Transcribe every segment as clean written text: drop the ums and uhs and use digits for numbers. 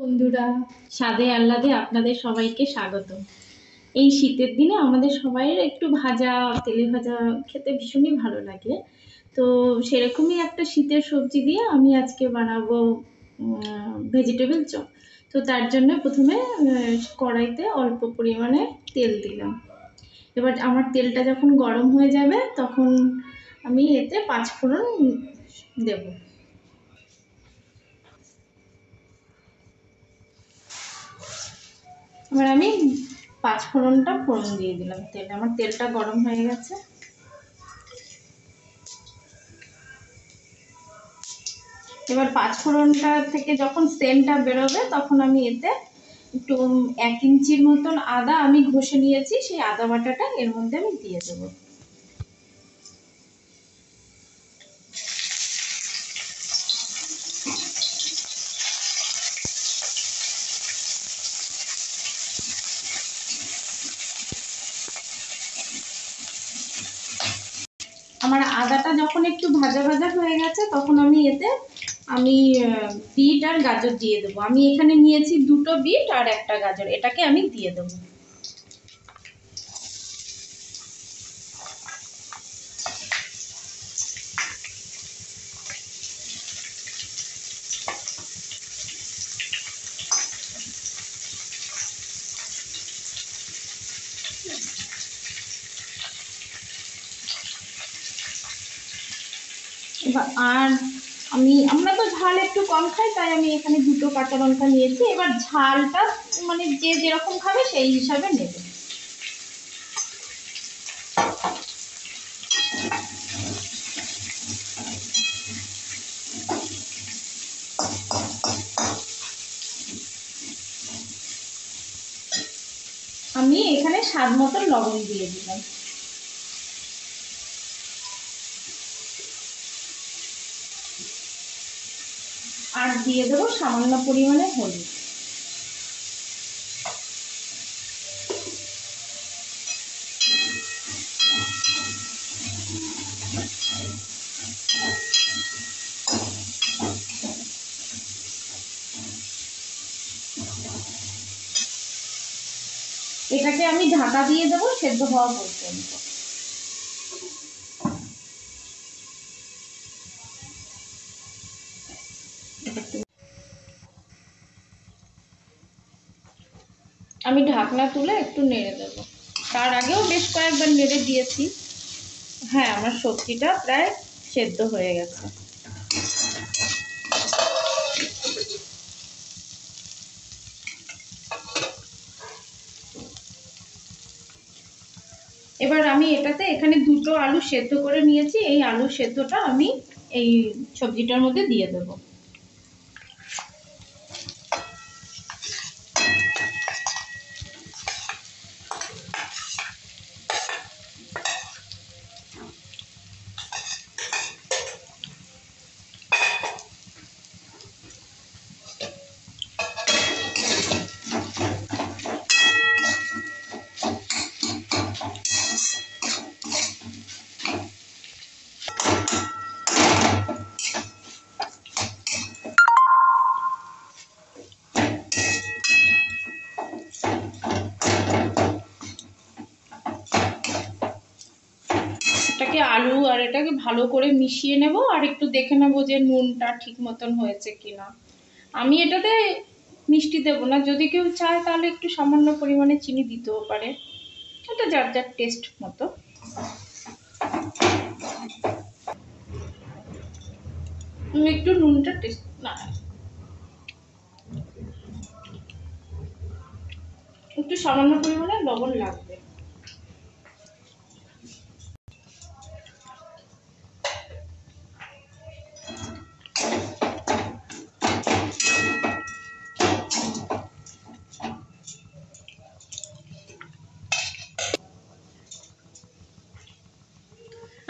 বন্ধুরা, স্বাদে আহ্লাদে আপনাদের সবাইকে স্বাগত। এই শীতের দিনে আমাদের সবাইয়ের একটু ভাজা, তেলে ভাজা খেতে ভীষণই ভালো লাগে। তো সেরকমই একটা শীতের সবজি দিয়ে আমি আজকে বানাবো ভেজিটেবল চপ। তো তার জন্য প্রথমে কড়াইতে অল্প পরিমাণে তেল দিলাম। এবার আমার তেলটা যখন গরম হয়ে যাবে তখন আমি এতে 5 ফোড়ন দেবো। এবার আমি 5 ফোড়নটা ফোড়ন দিয়ে দিলাম তেলে। আমার তেলটা গরম হয়ে গেছে। এবার 5 ফোড়নটা থেকে যখন সেন্টটা বেরোবে তখন আমি এতে একটু 1 ইঞ্চির মতন আদা আমি ঘষে নিয়েছি, সেই আদা বাটাটা এর মধ্যে আমি দিয়ে দেবো। আমার আদাটা যখন একটু ভাজা ভাজা হয়ে গেছে তখন আমি এতে বিট আর গাজর দিয়ে দেবো। আমি এখানে নিয়েছি 2টো বিট আর 1টা গাজর, এটাকে আমি দিয়ে দেবো। আর আমরা তো ঝাল একটু কম খাই, তাই আমি এখানে 2টো কাঁচা লঙ্কা নিয়েছি। এবার ঝালটা মানে যে যেরকম খাবে সেই হিসাবে নেবে। আমি এখানে স্বাদ মতো লবণ দিয়ে দিলাম। আর দিয়ে দেবো সামান্য পরিমাণে হলুদ। এটাকে আমি ঢাকা দিয়ে দেবো সেদ্ধ হওয়া পর্যন্ত। আমি ঢাকনা তুলে একটু নেড়ে দেবো। তার আগেও বেশ কয়েকবার নেড়ে দিয়েছি। হ্যাঁ, আমার সবজিটা প্রায় সেদ্ধ হয়ে গেছে। এবার আমি এখানে 2টো আলু সেদ্ধ করে নিয়েছি। এই আলু সেদ্ধটা আমি এই সবজিটার মধ্যে দিয়ে দেবো। আলু আর এটাকে ভালো করে মিশিয়ে নেব, আর একটু দেখে নেব যে নুনটা ঠিক মতন হয়েছে কিনা। আমি এটাতে মিষ্টি দেব না, যদি কেউ চায় তাহলে একটু সামান্য পরিমাণে চিনি দিতেও পারে, এটা যার যার টেস্ট মতো। একটু নুনটা টেস্ট না, একটু সামান্য পরিমাণে লবণ লাগবে।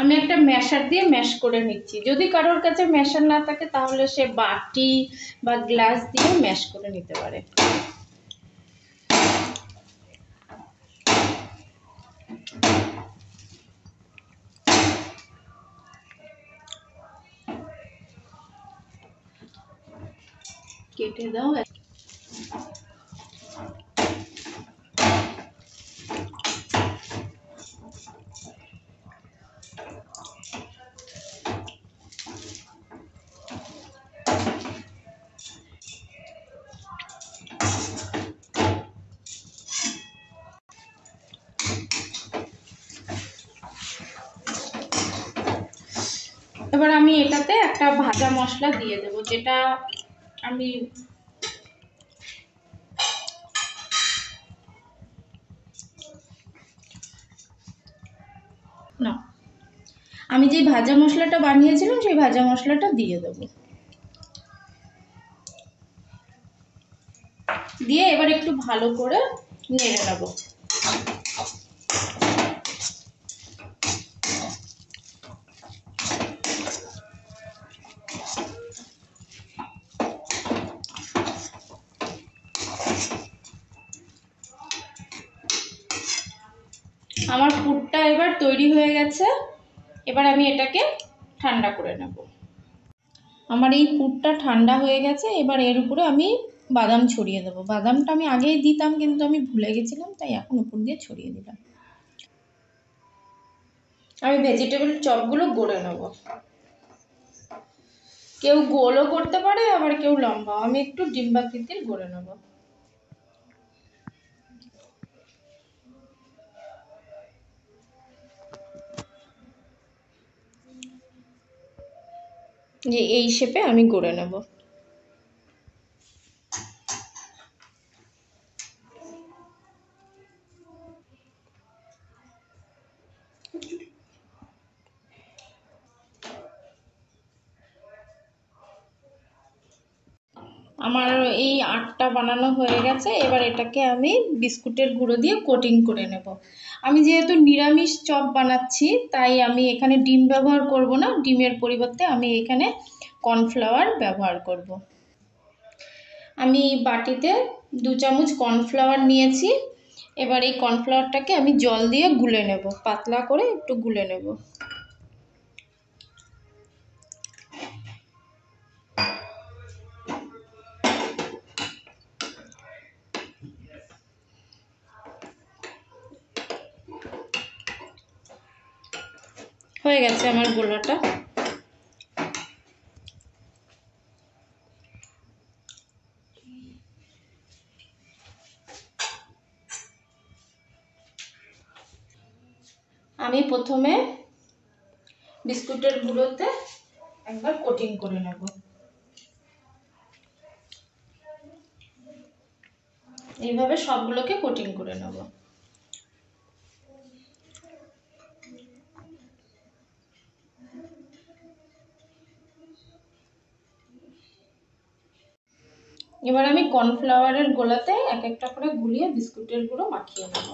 আমি একটা ম্যাশার দিয়ে ম্যাশ করে নিচ্ছি। যদি কারোর কাছে ম্যাশার না থাকে তাহলে সে বাটি বা গ্লাস দিয়ে ম্যাশ করে নিতে পারে। কেটে দাও। এবার আমি এটাতে একটা ভাজা মশলা দিয়ে দেবো, যেটা আমি না আমি যে ভাজা মশলাটা বানিয়েছিলাম সেই ভাজা মশলাটা দিয়ে দেবো। দিয়ে এবার একটু ভালো করে নেড়ে নেবো। আমার পুরটা এবার তৈরি হয়ে গেছে। এবার আমি এটাকে ঠান্ডা করে নেব। আমার এই পুরটা ঠান্ডা হয়ে গেছে। এবার এর উপরে আমি বাদাম ছড়িয়ে দেবো। বাদামটা আমি আগেই দিতাম, কিন্তু আমি ভুলে গেছিলাম, তাই এখন উপর দিয়ে ছড়িয়ে দিলাম। আমি ভেজিটেবল চপগুলো গড়ে নেব। কেউ গোলও করতে পারে, আবার কেউ লম্বা। আমি একটু ডিম্বাকৃতির গড়ে নেব। যে এই শেপে আমি গড়ে নেব। আমার এই আটটা বানানো হয়ে গেছে। এবার এটাকে আমি বিস্কুটের গুঁড়ো দিয়ে কোটিং করে নেব। আমি যেহেতু নিরামিষ চপ বানাচ্ছি, তাই আমি এখানে ডিম ব্যবহার করব না। ডিমের পরিবর্তে আমি এখানে কর্নফ্লাওয়ার ব্যবহার করব। আমি বাটিতে 2 চামচ কর্নফ্লাওয়ার নিয়েছি। এবার এই কর্নফ্লাওয়ারটাকে আমি জল দিয়ে গুলে নেব, পাতলা করে একটু গুলে নেব। হয়ে গেছে আমার গোলাটা। আমি প্রথমে বিস্কুটের গুঁড়োতে একবার কোটিং করে নেব। এইভাবে সবগুলোকে কোটিং করে নেব। এবার আমি কর্নফ্লাওয়ারের গোলাতে এক একটা করে গুলিয়ে বিস্কুটের গুঁড়ো মাখিয়ে নেব।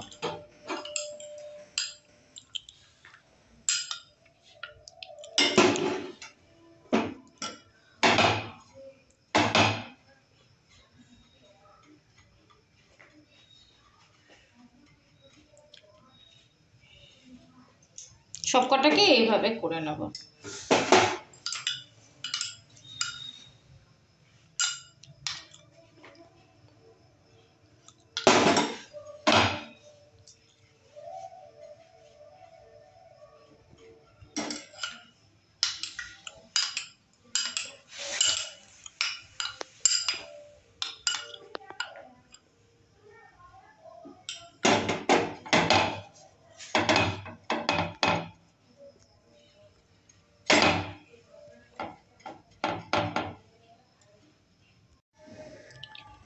সবকটাকে এইভাবে করে নেব।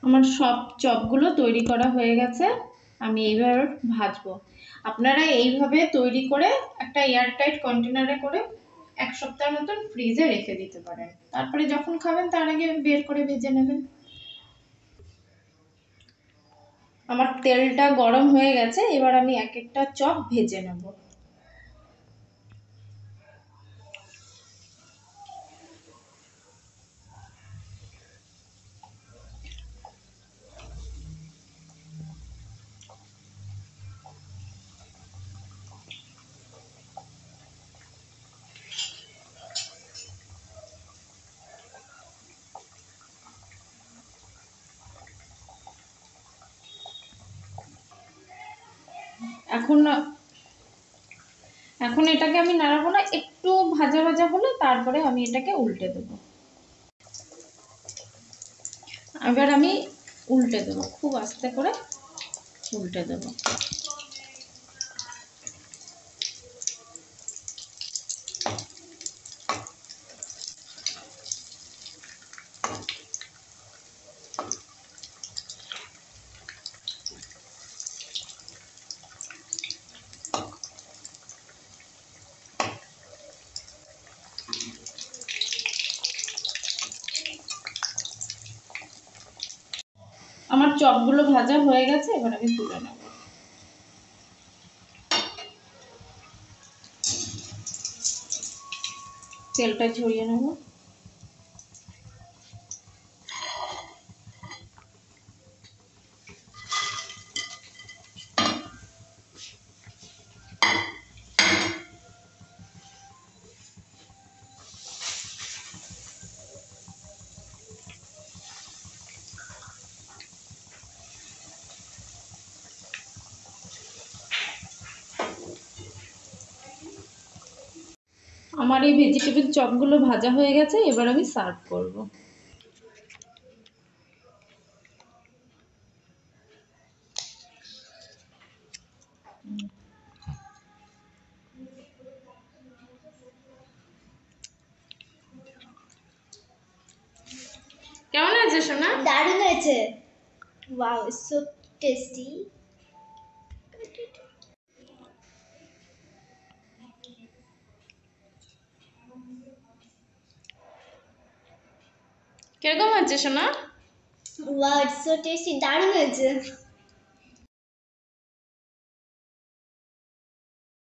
আমার সব চপগুলো তৈরি করা হয়ে গেছে। আমি এইভাবে ভাজবো। আপনারা এইভাবে তৈরি করে একটা এয়ারটাইট কন্টেনারে করে 1 সপ্তাহ মতন ফ্রিজে রেখে দিতে পারেন। তারপরে যখন খাবেন তার আগে বের করে ভেজে নেবেন। আমার তেলটা গরম হয়ে গেছে। এবার আমি এক একটা চপ ভেজে নেব। এখন এখন এটাকে আমি নাড়াবো না, একটু ভাজা ভাজা হলে তারপরে আমি এটাকে উল্টে দেবো। এবার আমি উল্টে দেবো, খুব আস্তে করে উল্টে দেবো। আমার চপগুলো ভাজা হয়ে গেছে, এবার আমি তুলে নেব। তেলটা ঝরিয়ে নেব। আমার এই ভেজিটেবল চপগুলো ভাজা হয়ে গেছে, এবার আমি সার্ভ করব। কেমন আছে সোনা? দারুণ হয়েছে। Wow, so tasty. কিরকম আছে সোনা? ওয়াও, সো টেস্টি, দারুণ হয়েছে।